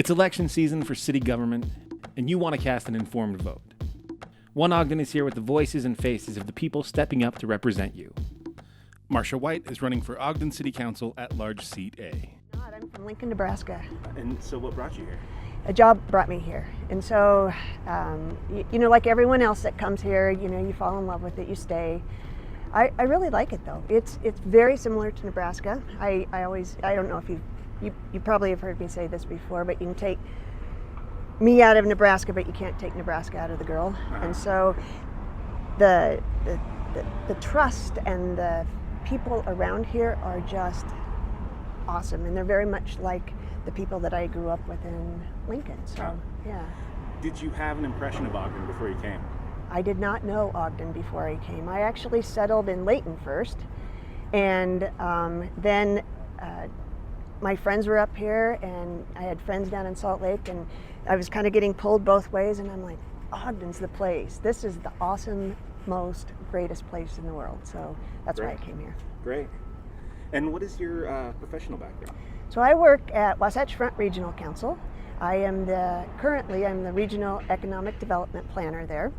It's election season for city government, and you want to cast an informed vote. One Ogden is here with the voices and faces of the people stepping up to represent you. Marcia White is running for Ogden City Council at large seat A. I'm from Lincoln, Nebraska. And so what brought you here? A job brought me here. And so, like everyone else that comes here, you fall in love with it, you stay. I really like it though. It's very similar to Nebraska. I don't know if you probably have heard me say this before, but you can take me out of Nebraska, but you can't take Nebraska out of the girl. And so the trust and the people around here are just awesome, and they're very much like the people that I grew up with in Lincoln. So yeah. Did you have an impression of Ogden before you came? I did not know Ogden before I came. I actually settled in Layton first, and then my friends were up here, and I had friends down in Salt Lake, and I was kind of getting pulled both ways, and I'm like, Ogden's the place. This is the awesome, most greatest place in the world. So that's why I came here. Great. And what is your professional background? So I work at Wasatch Front Regional Council. Currently I'm the Regional Economic Development Planner there,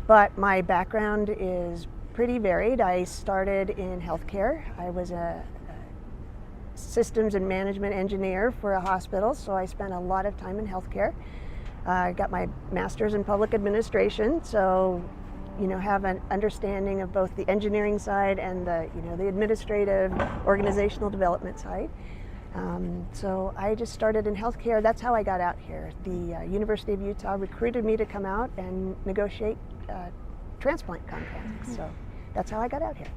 but my background is pretty varied. I started in healthcare. I was a systems and management engineer for a hospital, so I spent a lot of time in healthcare. I got my master's in public administration, so have an understanding of both the engineering side and the administrative organizational development side. So I just started in healthcare. That's how I got out here. The University of Utah recruited me to come out and negotiate transplant contracts. So that's how I got out here.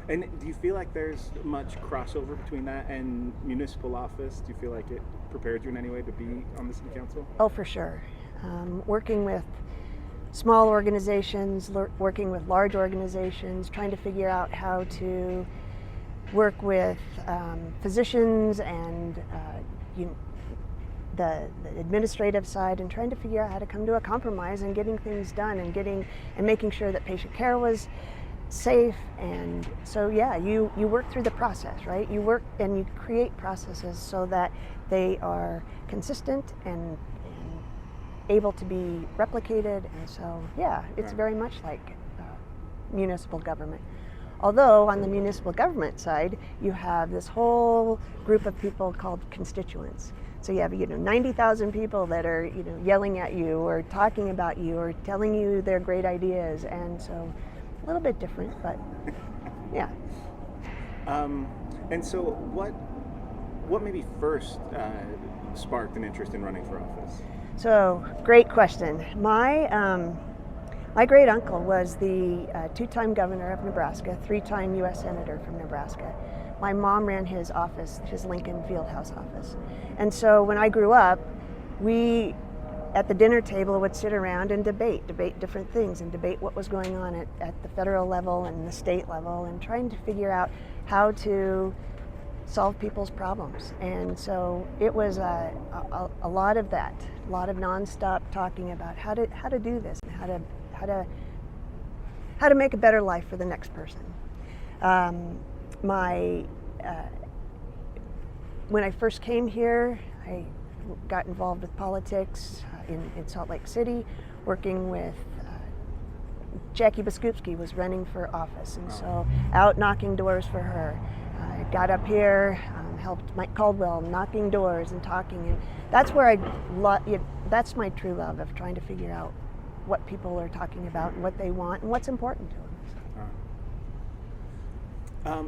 And do you feel like there's much crossover between that and municipal office? Do you feel like it prepared you in any way to be on the city council? Oh, for sure. Working with small organizations, working with large organizations, trying to figure out how to work with physicians and the administrative side, and trying to figure out how to come to a compromise and getting things done and making sure that patient care was safe. And so you work through the process, right? You work and you create processes so that they are consistent and able to be replicated. And so it's very much like municipal government. Although on the municipal government side, you have this whole group of people called constituents. So you have 90,000 people that are yelling at you or talking about you or telling you their great ideas, and so a little bit different, but yeah. And so what maybe first sparked an interest in running for office? So great question. My great uncle was the two-time governor of Nebraska, three-time U.S. senator from Nebraska. My mom ran his office, his Lincoln Fieldhouse office. And so when I grew up, we at the dinner table would sit around and debate different things and debate what was going on at the federal level and the state level, and trying to figure out how to solve people's problems. And so it was a lot of that, a lot of nonstop talking about how to do this and how to make a better life for the next person. When I first came here, I got involved with politics in Salt Lake City, working with Jackie Biskupski was running for office, and so out knocking doors for her. I got up here, helped Mike Caldwell knocking doors and talking, and that's where that's my true love of trying to figure out what people are talking about and what they want and what's important to them.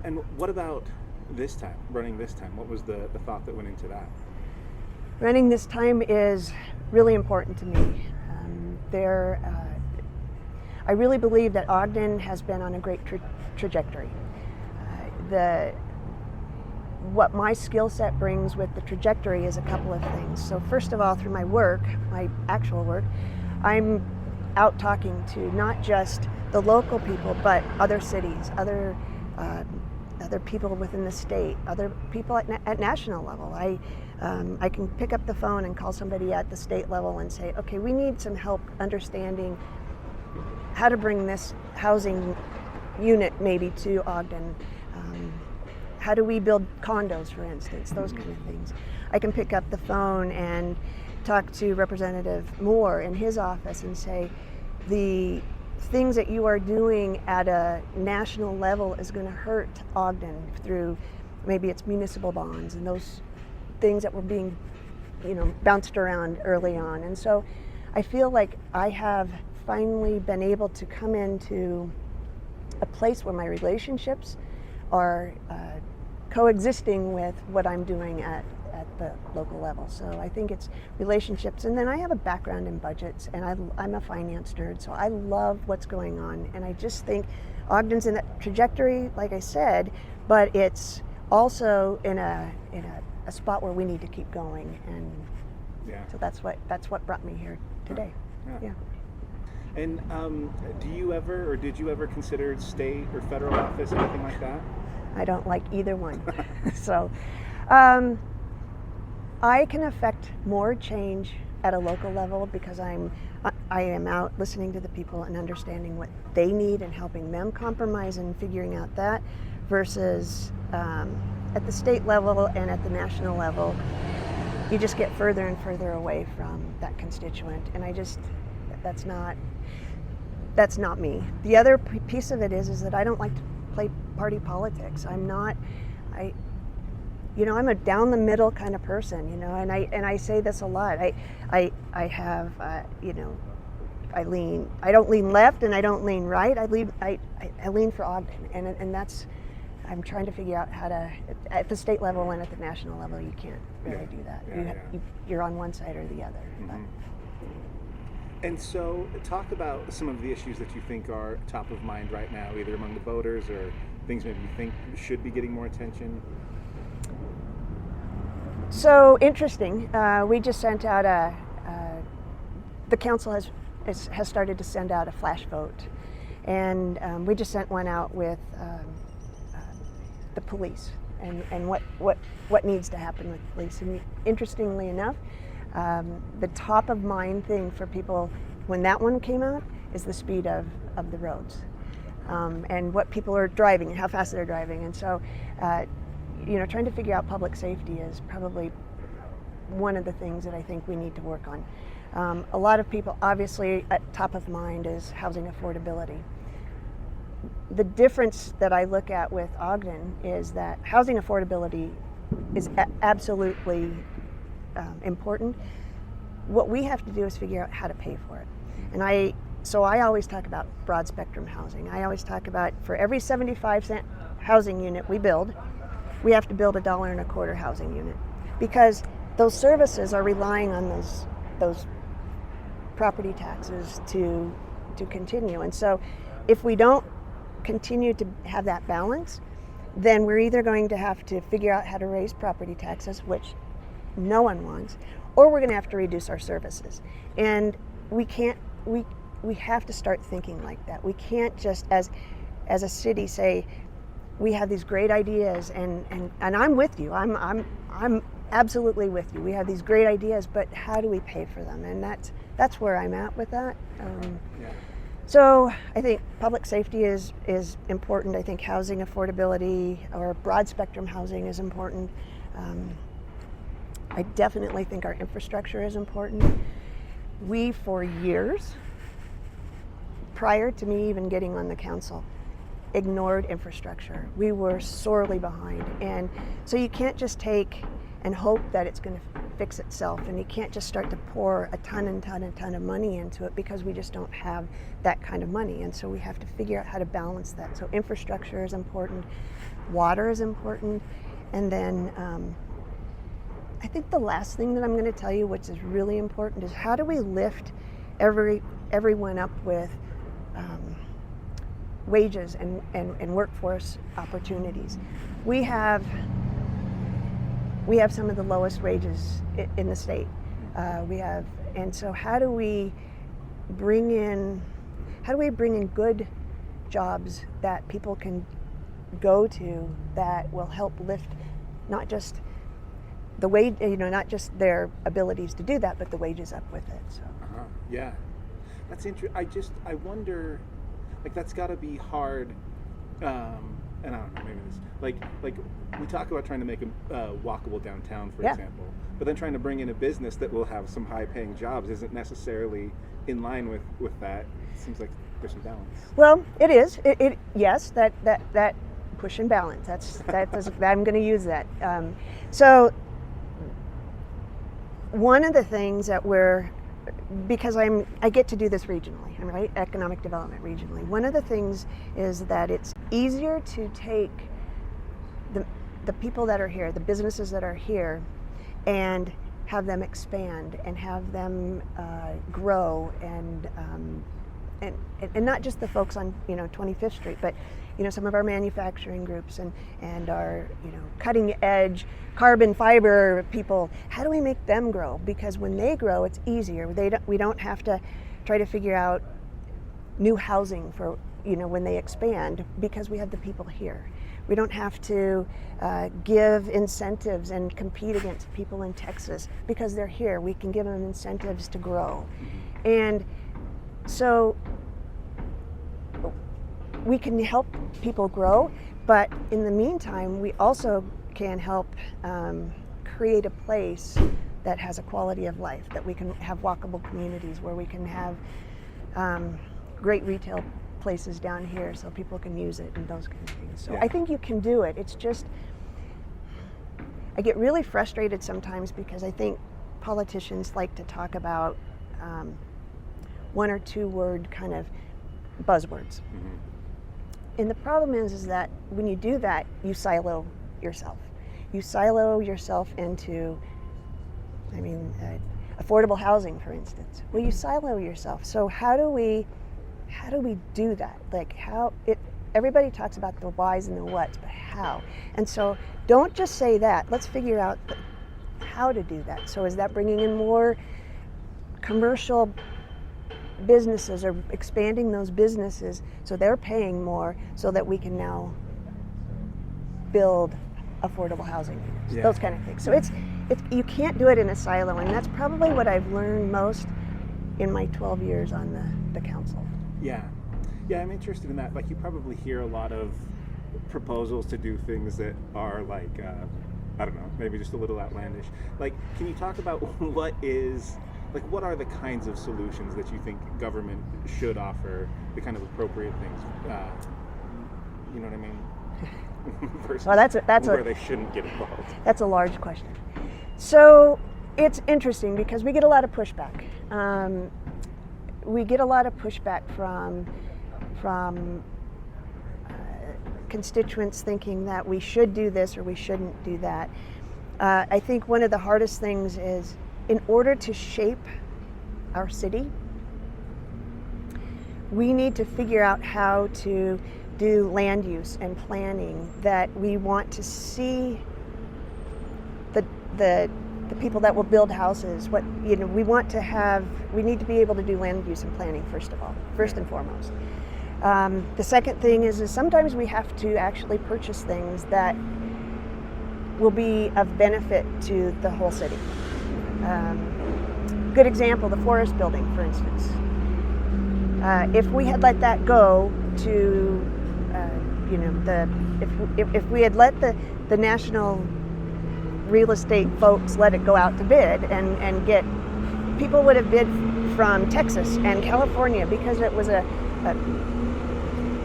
And what about running this time? What was the thought that went into that? Running this time is really important to me. I really believe that Ogden has been on a great trajectory. What my skill set brings with the trajectory is a couple of things. So first of all, through my work, my actual work, I'm out talking to not just the local people, but other cities, other people within the state, other people at national level. I can pick up the phone and call somebody at the state level and say, okay, we need some help understanding how to bring this housing unit maybe to Ogden. How do we build condos, for instance, those kind of things. I can pick up the phone and talk to Representative Moore in his office and say, the things that you are doing at a national level is going to hurt Ogden through maybe it's municipal bonds and those things that were being, bounced around early on. And so I feel like I have finally been able to come into a place where my relationships are coexisting with what I'm doing at the local level. So I think it's relationships. And then I have a background in budgets, and I'm a finance nerd, so I love what's going on. And I just think Ogden's in that trajectory, like I said, but it's also in a spot where we need to keep going. And so that's what brought me here today. Yeah. And do you ever, or did you ever consider state or federal office, anything like that? I don't like either one. So I can affect more change at a local level because I am out listening to the people and understanding what they need and helping them compromise and figuring out that, versus at the state level and at the national level, you just get further and further away from that constituent. And that's not me. The other piece of it is that I don't like to play party politics. I'm a down the middle kind of person, and I say this a lot. I don't lean left and I don't lean right. I lean for Ogden, and that's, I'm trying to figure out how to, at the state level and at the national level, you can't really do that. You're on one side or the other. Mm-hmm. And so talk about some of the issues that you think are top of mind right now, either among the voters or things maybe you think should be getting more attention. So interesting. We just sent out the council has started to send out a flash vote, and we just sent one out with the police and what needs to happen with police. And interestingly enough, the top of mind thing for people when that one came out is the speed of the roads, and what people are driving and how fast they're driving. And so trying to figure out public safety is probably one of the things that I think we need to work on. A lot of people, obviously, at top of mind is housing affordability. The difference that I look at with Ogden is that housing affordability is absolutely important. What we have to do is figure out how to pay for it. And I always talk about broad spectrum housing. I always talk about for every 75-cent housing unit we build, we have to build $1.25 housing unit, because those services are relying on those property taxes to continue. And so if we don't continue to have that balance, then we're either going to have to figure out how to raise property taxes, which no one wants, or we're going to have to reduce our services. And we have to start thinking like that. We can't just as a city say, we have these great ideas, and I'm with you. I'm absolutely with you. We have these great ideas, but how do we pay for them? And that's where I'm at with that. So I think public safety is important. I think housing affordability or broad spectrum housing is important. I definitely think our infrastructure is important. We, for years, prior to me even getting on the council, ignored infrastructure. We were sorely behind. And so you can't just take and hope that it's going to fix itself, and you can't just start to pour a ton of money into it, because we just don't have that kind of money. And so we have to figure out how to balance that. So infrastructure is important, water is important, and then I think the last thing that I'm going to tell you, which is really important, is how do we lift everyone up with wages and workforce opportunities. We have some of the lowest wages in the state. And so how do we bring in good jobs that people can go to that will help lift not just the wage, not just their abilities to do that, but the wages up with it. So. Yeah, that's interesting. I wonder, like, that's got to be hard and I don't know, maybe this, like we talk about trying to make a walkable downtown, for Yeah. example, but then trying to bring in a business that will have some high-paying jobs isn't necessarily in line with that. It seems like there's some balance. Well, it is. Yes, that push and balance. I'm going to use that. So one of the things that because I get to do this regionally, right? Economic development regionally. One of the things is that it's easier to take the people that are here, the businesses that are here, and have them expand and have them grow and not just the folks on 25th Street, but some of our manufacturing groups and our cutting edge carbon fiber people. How do we make them grow? Because when they grow, it's easier. We don't have to try to figure out new housing for when they expand, because we have the people here. We don't have to give incentives and compete against people in Texas because they're here. We can give them incentives to grow. And so we can help people grow, but in the meantime, we also can help create a place that has a quality of life, that we can have walkable communities where we can have great retail places down here so people can use it and those kind of things. So Yeah. I think you can do it. It's just, I get really frustrated sometimes because I think politicians like to talk about one or two word kind of buzzwords. Mm-hmm. And the problem is that when you do that, you silo yourself. You silo yourself into, affordable housing, for instance. Well, you silo yourself. So how do we do that? Like everybody talks about the whys and the whats, but how? And so don't just say that. Let's figure out how to do that. So is that bringing in more commercial businesses or expanding those businesses so they're paying more so that we can now build affordable housing units, Yeah. those kind of things. So it's you can't do it in a silo, and that's probably what I've learned most in my 12 years on the council. Yeah, I'm interested in that. Like, you probably hear a lot of proposals to do things that are like, I don't know, maybe just a little outlandish. Like, can you talk about what are the kinds of solutions that you think government should offer, the kind of appropriate things, you know what I mean? Versus Well, that's where they shouldn't get involved. That's a large question. So it's interesting because we get a lot of pushback. We get a lot of pushback from constituents thinking that we should do this or we shouldn't do that. I think one of the hardest things is, in order to shape our city, we need to figure out how to do land use and planning that we want to see the people that will build houses. We need to be able to do land use and planning first and foremost. The second thing is sometimes we have to actually purchase things that will be of benefit to the whole city. Good example, the forest building, for instance. If we had let that go to, if we had let the national real estate folks let it go out to bid and get, people would have bid from Texas and California because it was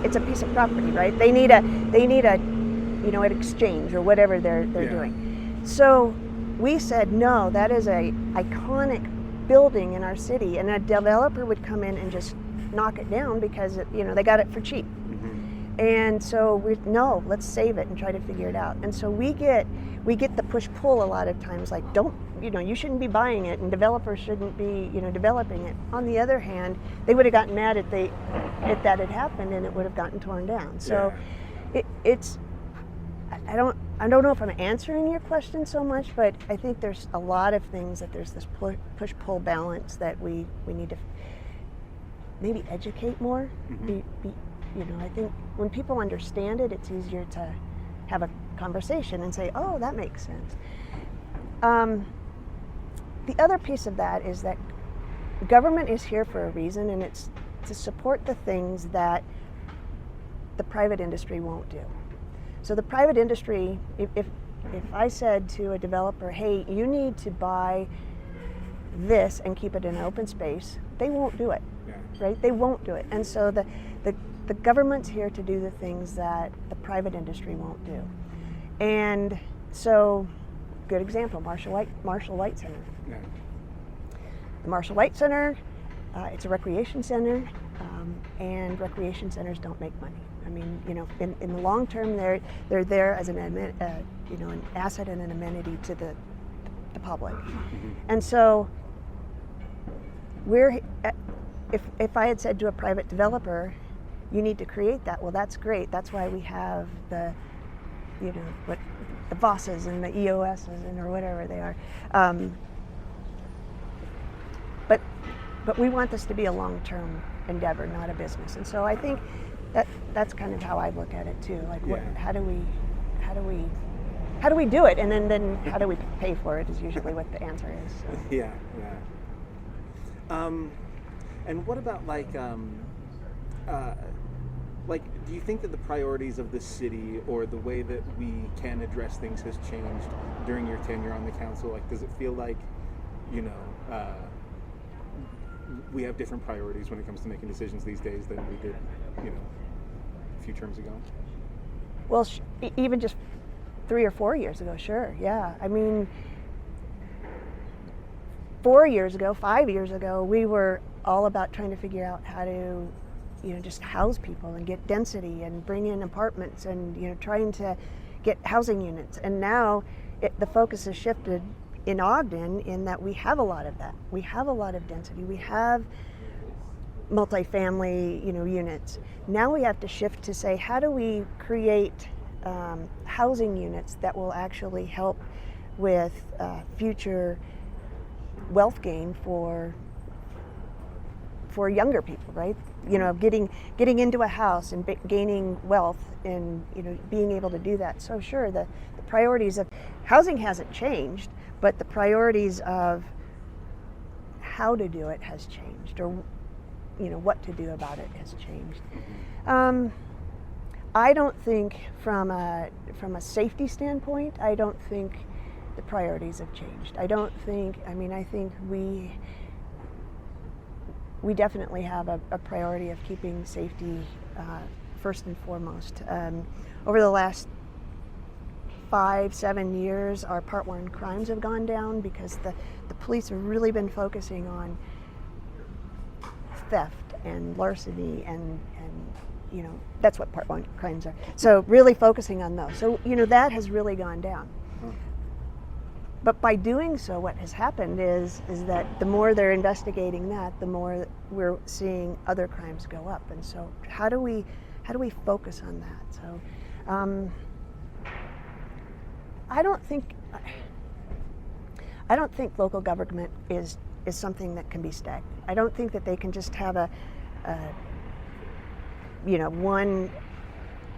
it's a piece of property, right? They need an exchange or whatever they're doing. So we said, no, that is a iconic building in our city, and a developer would come in and just knock it down because they got it for cheap. Mm-hmm. And so let's save it and try to figure it out. And so we get the push-pull a lot of times, like, you shouldn't be buying it and developers shouldn't be developing it. On the other hand, they would have gotten mad if that had happened and it would have gotten torn down. So it's I don't know if I'm answering your question so much, but I think there's a lot of things that there's this push-pull balance that we need to maybe educate more. Mm-hmm. I think when people understand it, it's easier to have a conversation and say, oh, that makes sense. The other piece of that is that government is here for a reason, and it's to support the things that the private industry won't do. So the private industry, if I said to a developer, hey, you need to buy this and keep it in open space, they won't do it, right? They won't do it. And so the government's here to do the things that the private industry won't do. And so, good example, Marcia White Center. Yeah. The Marcia White Center, it's a recreation center, and recreation centers don't make money. I mean, in the long term, they're there as an asset and an amenity to the public. Mm-hmm. And so, if I had said to a private developer, you need to create that, well, that's great. That's why we have the VOSs and the EOSs or whatever they are. But we want this to be a long-term endeavor, not a business. And so I think that's kind of how I look at it too. Like, how do we do it, and then how do we pay for it is usually what the answer is. So. Yeah. And what about do you think that the priorities of the city or the way that we can address things has changed during your tenure on the council? Like, does it feel like, we have different priorities when it comes to making decisions these days than we did, a few terms ago? Well, even just 3 or 4 years ago, sure, yeah. I mean, 4 years ago, 5 years ago, we were all about trying to figure out how to, just house people and get density and bring in apartments and, trying to get housing units. And now the focus has shifted in Ogden in that we have a lot of that. We have a lot of density. We have multifamily, units. Now we have to shift to say, how do we create housing units that will actually help with future wealth gain for younger people, right? Getting into a house and gaining wealth and being able to do that. So sure, the priorities of housing hasn't changed, but the priorities of how to do it has changed, or what to do about it has changed. I don't think from a safety standpoint, I don't think the priorities have changed. I think we definitely have a priority of keeping safety first and foremost. Over the last 5-7 years, our Part 1 crimes have gone down because the police have really been focusing on theft and larceny and that's what Part 1 crimes are. So really focusing on those. So that has really gone down. But by doing so, what has happened is that the more they're investigating that, the more we're seeing other crimes go up. And so how do we focus on that? So I don't think local government is something that can be stagnant. I don't think that they can just have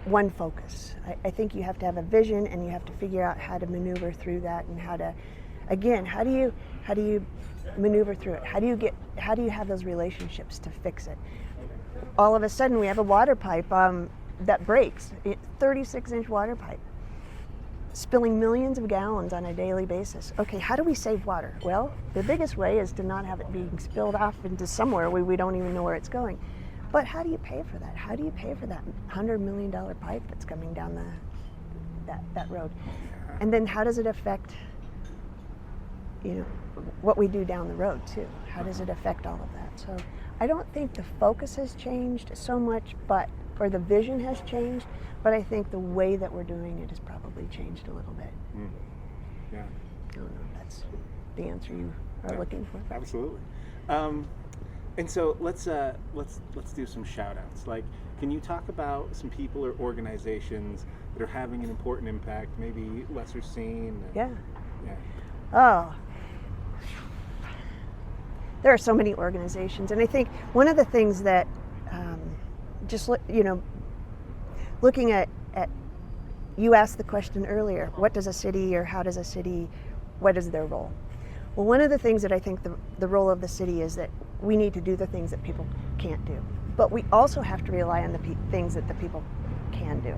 one focus. I think you have to have a vision, and you have to figure out how to maneuver through that, and how do you maneuver through it? How do you have those relationships to fix it? All of a sudden, we have a water pipe that breaks, 36-inch water pipe, spilling millions of gallons on a daily basis. Okay, how do we save water? Well, the biggest way is to not have it being spilled off into somewhere where we don't even know where it's going. But how do you pay for that? How do you pay for that $100 million pipe that's coming down that road? And then how does it affect, what we do down the road too? How does it affect all of that? So I don't think the focus has changed so much, or the vision has changed, but I think the way that we're doing it has probably changed a little bit. Yeah. I don't know if that's the answer you are looking for. Absolutely. And so let's do some shout outs. Like, can you talk about some people or organizations that are having an important impact, maybe lesser seen? Yeah. Oh, there are so many organizations, and I think one of the things that looking at you asked the question earlier, what is their role? Well, one of the things that I think the role of the city is that we need to do the things that people can't do. But we also have to rely on the things that the people can do.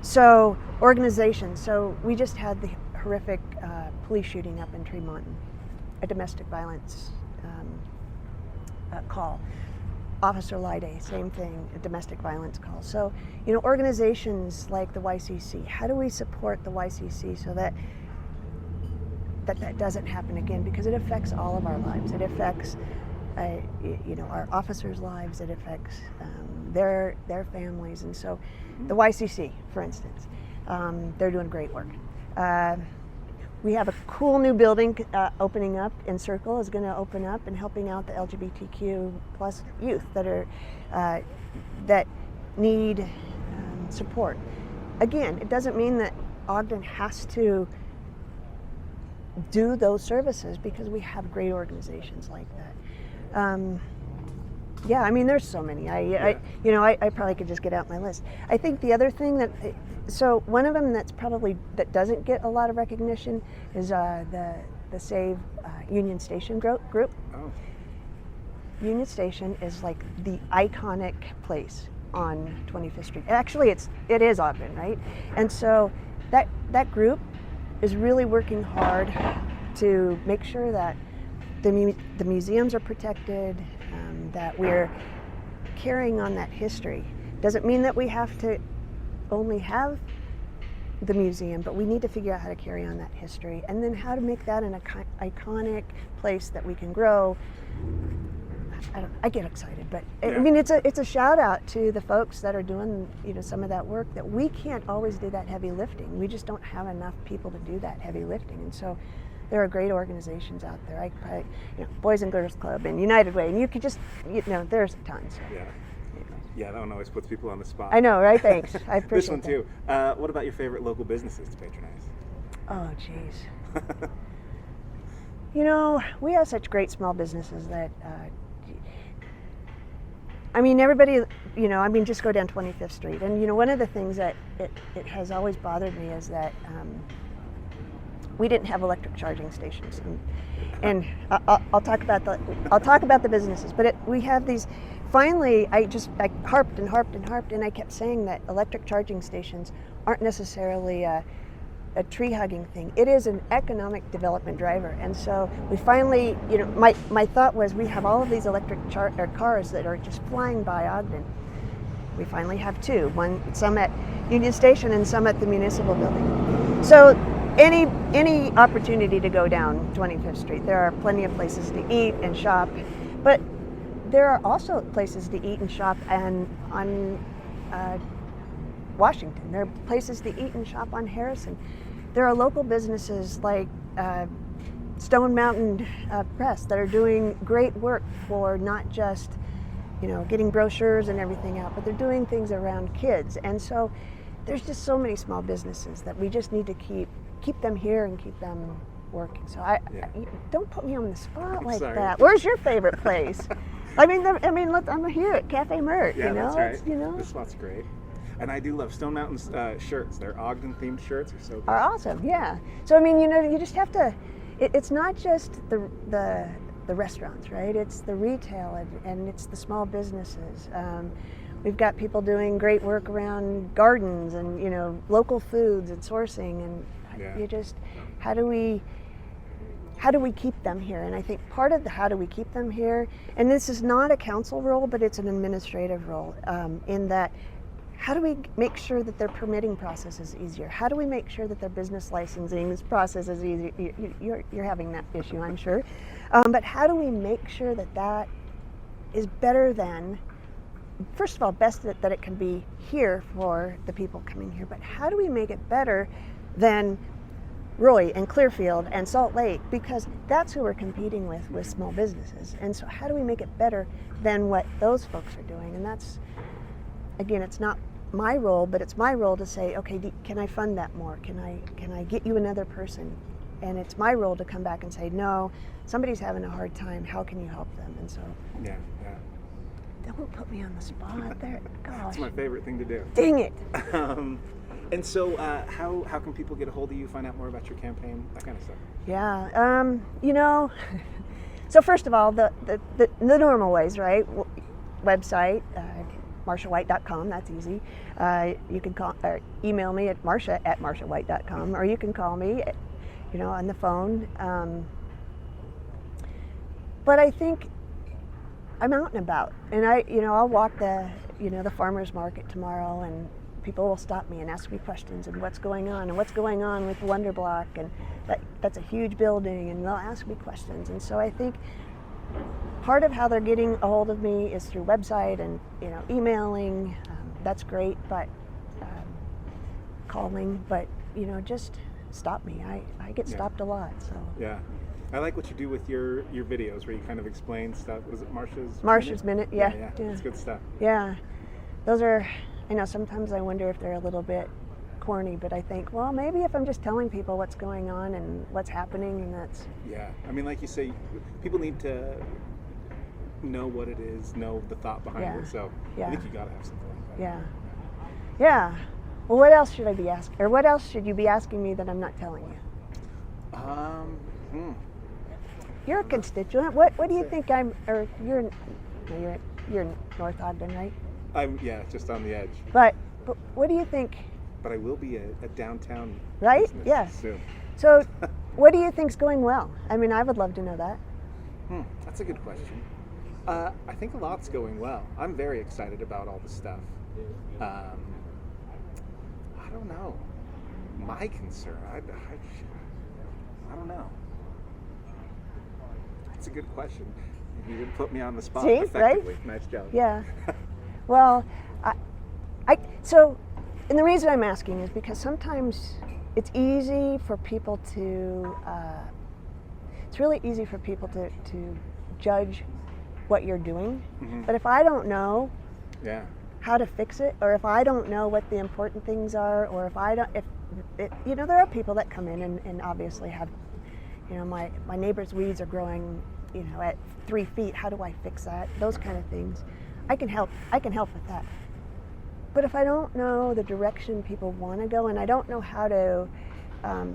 So organizations. So we just had the horrific police shooting up in Tremont, a domestic violence call. Officer Lide, same thing, a domestic violence call. So, organizations like the YCC, how do we support the YCC so that doesn't happen again? Because it affects all of our lives. It affects, our officers' lives. It affects their families. And so, the YCC, for instance, they're doing great work. We have a cool new building opening up in Circle, is going to open up and helping out the LGBTQ plus youth that need support. Again, it doesn't mean that Ogden has to do those services because we have great organizations like that. There's so many. I probably could just get out my list. I think the other thing so one of them that doesn't get a lot of recognition is the Save Union Station group. Oh. Union Station is like the iconic place on 25th Street. Actually, it is Ogden, right? And so that group is really working hard to make sure that the museums are protected, that we're carrying on that history. Doesn't mean that we have to only have the museum, but we need to figure out how to carry on that history and then how to make that an iconic place that we can grow. I get excited, but yeah. It's a shout out to the folks that are doing some of that work, that we can't always do that heavy lifting. We just don't have enough people to do that heavy lifting, and so there are great organizations out there. I probably, Boys and Girls Club and United Way, and you could just, there's tons. Yeah. Yeah, that one always puts people on the spot. I know, right? Thanks. I appreciate this one too. What about your favorite local businesses to patronize? Oh, geez. We have such great small businesses that, everybody, just go down 25th Street. And, one of the things that it has always bothered me is that we didn't have electric charging stations. And I'll talk about the businesses, but we have these. Finally, I harped and harped and harped, and I kept saying that electric charging stations aren't necessarily a tree hugging thing. It is an economic development driver. And so we finally, my thought was, we have all of these electric cars that are just flying by Ogden. We finally have two, some at Union Station and some at the municipal building. So any opportunity to go down 25th Street, there are plenty of places to eat and shop, but there are also places to eat and shop on Washington. There are places to eat and shop on Harrison. There are local businesses like Stone Mountain Press that are doing great work for not just getting brochures and everything out, but they're doing things around kids. And so there's just so many small businesses that we just need to keep them here and keep them working. So don't put me on the spot like that. Where's your favorite place? I'm here at Cafe Mert. Yeah, that's right. This spot's great. And I do love Stone Mountain's shirts. Their Ogden themed shirts are so good. Are awesome, yeah. So you just have to. It's not just the restaurants, right? It's the retail and it's the small businesses. We've got people doing great work around gardens and local foods and sourcing, and you just how do we keep them here? And I think part of the how do we keep them here, and this is not a council role, but it's an administrative role, in that how do we make sure that their permitting process is easier? How do we make sure that their business licensing process is easier? You're having that issue, I'm sure. But how do we make sure that is better than, first of all, best that it can be here for the people coming here, but how do we make it better than Roy and Clearfield and Salt Lake, because that's who we're competing with small businesses. And so how do we make it better than what those folks are doing? And that's, again, it's not my role, but it's my role to say, okay, can I fund that more? Can I get you another person? And it's my role to come back and say, no, somebody's having a hard time, how can you help them? And so don't put me on the spot there. Gosh. It's my favorite thing to do. Dang it. And so how can people get a hold of you, find out more about your campaign, that kind of stuff? Yeah, so first of all, the normal ways, right? Website, marciawhite.com. That's easy. You can call or email me at marcia@marciawhite.com, or you can call me, on the phone. But I think I'm out and about, and I'll walk the farmers market tomorrow, and people will stop me and ask me questions and what's going on with the Wonder Block, and that's a huge building, and they'll ask me questions. And so I think part of how they're getting a hold of me is through website and emailing. That's great, but calling. But just stop me. I get stopped a lot. So yeah, I like what you do with your videos where you kind of explain stuff. Was it Marcia's Minute? Yeah. It's good stuff. Yeah, those are. Sometimes I wonder if they're a little bit corny, but I think, well, maybe if I'm just telling people what's going on and what's happening, and that's... Yeah, I mean, like you say, people need to know what it is, know the thought behind it, so I think you gotta have something like that. Yeah. Well, what else should I be asking, or what else should you be asking me that I'm not telling you? You're a constituent. What do you think you're North Ogden, right? I'm just on the edge. But what do you think? But I will be a downtown right? Yeah. Soon. So, what do you think's going well? I mean, I would love to know that. That's a good question. I think a lot's going well. I'm very excited about all the stuff. I don't know. My concern, I don't know. That's a good question. You didn't put me on the spot. See, effectively. Right? Nice job. Yeah. Well, and the reason I'm asking is because sometimes it's easy for people to, it's really easy for people to judge what you're doing. Mm-hmm. But if I don't know how to fix it, or if I don't know what the important things are, or there are people that come in and obviously have, my neighbor's weeds are growing, at 3 feet. How do I fix that? Those kind of things. I can help with that. But if I don't know the direction people want to go, and I don't know how to, I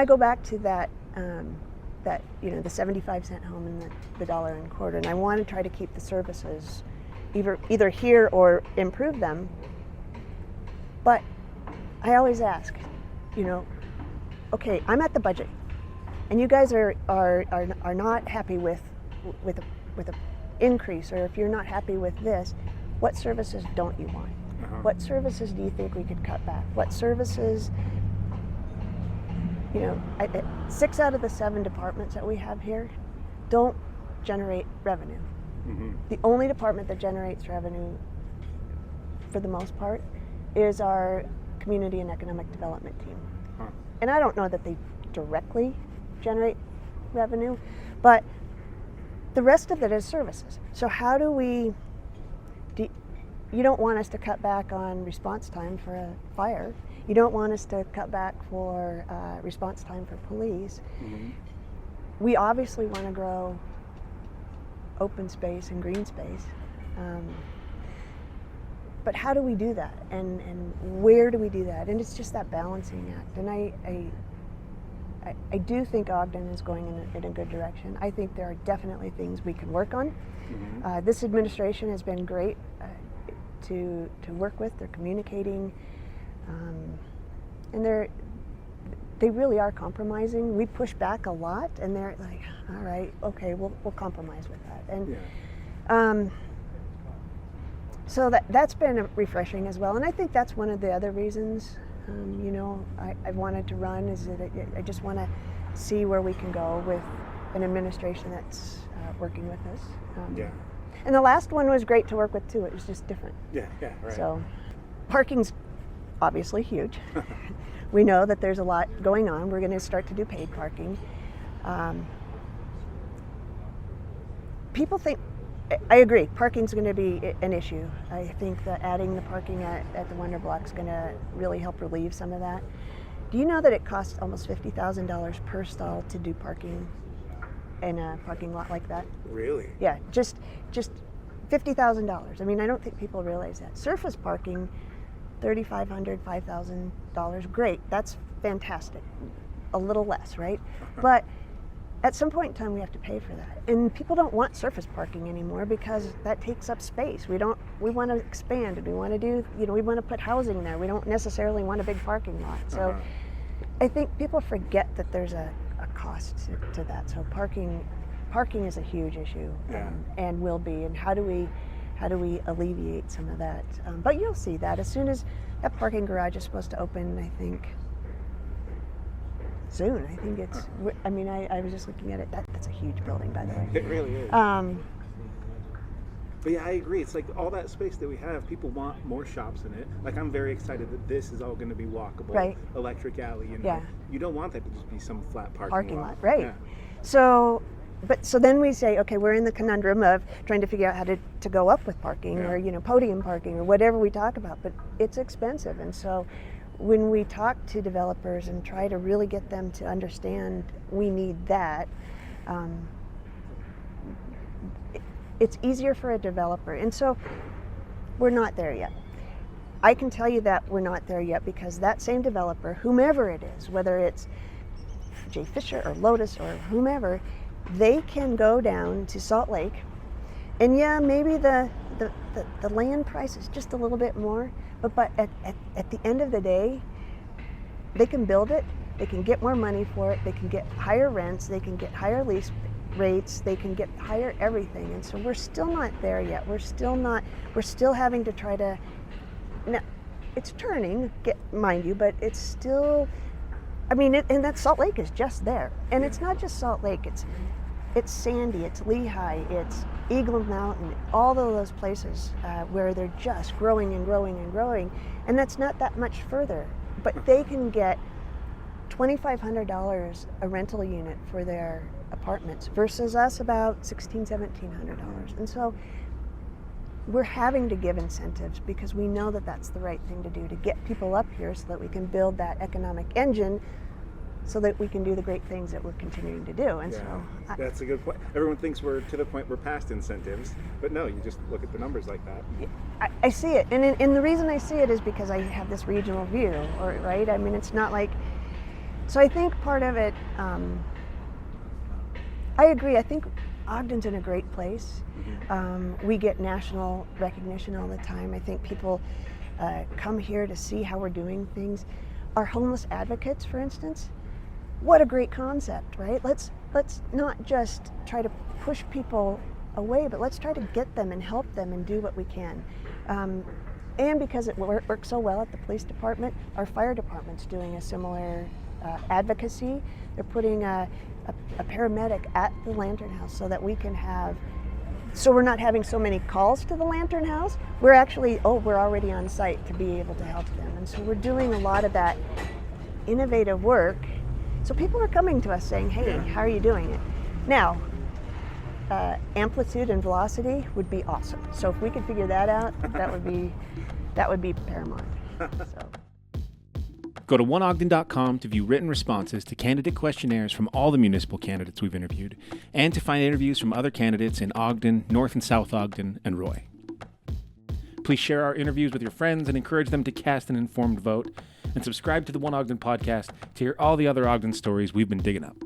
go back to that the 75-cent home and the $1.25, and I want to try to keep the services either here or improve them. But I always ask, okay, I'm at the budget, and you guys are not happy with an increase, or if you're not happy with this, what services don't you want? What services do you think we could cut back? What services, 6 out of the 7 departments that we have here don't generate revenue. Mm-hmm. The only department that generates revenue, for the most part, is our community and economic development team. And I don't know that they directly generate revenue, but the rest of it is services. So how do we, you don't want us to cut back on response time for a fire. You don't want us to cut back for response time for police. Mm-hmm. We obviously want to grow open space and green space. But how do we do that? And where do we do that? And it's just that balancing act. And I do think Ogden is going in a good direction. I think there are definitely things we can work on. Mm-hmm. This administration has been great to work with. They're communicating, and they really are compromising. We push back a lot, and they're like, all right, okay, we'll compromise with that. And so that's been refreshing as well. And I think that's one of the other reasons I've wanted to run, is that I just want to see where we can go with an administration that's working with us. And the last one was great to work with too. It was just different. Yeah, right. So parking's obviously huge. We know that there's a lot going on. We're going to start to do paid parking. People think, I agree, parking's going to be an issue. I think that adding the parking at the Wonder Block is going to really help relieve some of that. Do you know that it costs almost $50,000 per stall to do parking in a parking lot like that? Really? Yeah, just $50,000. I mean, I don't think people realize that. Surface parking, $3,500, $5,000. Great, that's fantastic. A little less, right? But at some point in time we have to pay for that. And people don't want surface parking anymore because that takes up space. We want to expand, and we want to do, we want to put housing there. We don't necessarily want a big parking lot. So I think people forget that there's a cost to that. So parking is a huge issue, and will be. And how do we alleviate some of that? But you'll see that as soon as that parking garage is supposed to open, I think soon. I think it's, I mean, I was just looking at it. That's a huge building, by the way. It really is. But yeah, I agree. It's like all that space that we have, people want more shops in it. Like, I'm very excited that this is all going to be walkable, electric alley. You don't want that to just be some flat parking lot. Right. Yeah. So then we say, okay, we're in the conundrum of trying to figure out how to go up with parking or, podium parking or whatever we talk about, but it's expensive. And so when we talk to developers and try to really get them to understand we need that, it's easier for a developer. And so we're not there yet. I can tell you that we're not there yet because that same developer, whomever it is, whether it's Jay Fisher or Lotus or whomever, they can go down to Salt Lake, and maybe the land price is just a little bit more, but at the end of the day, they can build it, they can get more money for it, they can get higher rents, they can get higher lease rates, they can get higher everything. And so we're still not there yet. We're still having to try to, now it's turning, mind you, but it's still, I mean, and that Salt Lake is just there. And it's not just Salt Lake, it's Sandy, it's Lehigh, it's Eagle Mountain, all of those places where they're just growing and growing and growing. And that's not that much further, but they can get $2,500 a rental unit for their apartments versus us about $1,600, $1,700. And so we're having to give incentives because we know that that's the right thing to do, to get people up here so that we can build that economic engine so that we can do the great things that we're continuing to do. And so that's a good point. Everyone thinks we're to the point we're past incentives, but no, you just look at the numbers like that. I see it, and the reason I see it is because I have this regional view, right? I mean, it's not like, so I think part of it, I agree. I think Ogden's in a great place. We get national recognition all the time. I think people come here to see how we're doing things. Our homeless advocates, for instance, what a great concept, right? Let's not just try to push people away, but let's try to get them and help them and do what we can. And because it works so well at the police department, our fire department's doing a similar advocacy. They're putting a paramedic at the Lantern House so that we can have, so we're not having so many calls to the Lantern House. We're actually, we're already on site to be able to help them. And so we're doing a lot of that innovative work. So people are coming to us saying, hey, how are you doing it? Now, amplitude and velocity would be awesome. So if we could figure that out, that would be paramount. So. Go to oneogden.com to view written responses to candidate questionnaires from all the municipal candidates we've interviewed, and to find interviews from other candidates in Ogden, North and South Ogden, and Roy. Please share our interviews with your friends and encourage them to cast an informed vote, and subscribe to the One Ogden podcast to hear all the other Ogden stories we've been digging up.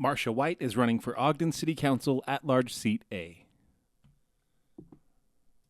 Marcia White is running for Ogden City Council at-large seat A.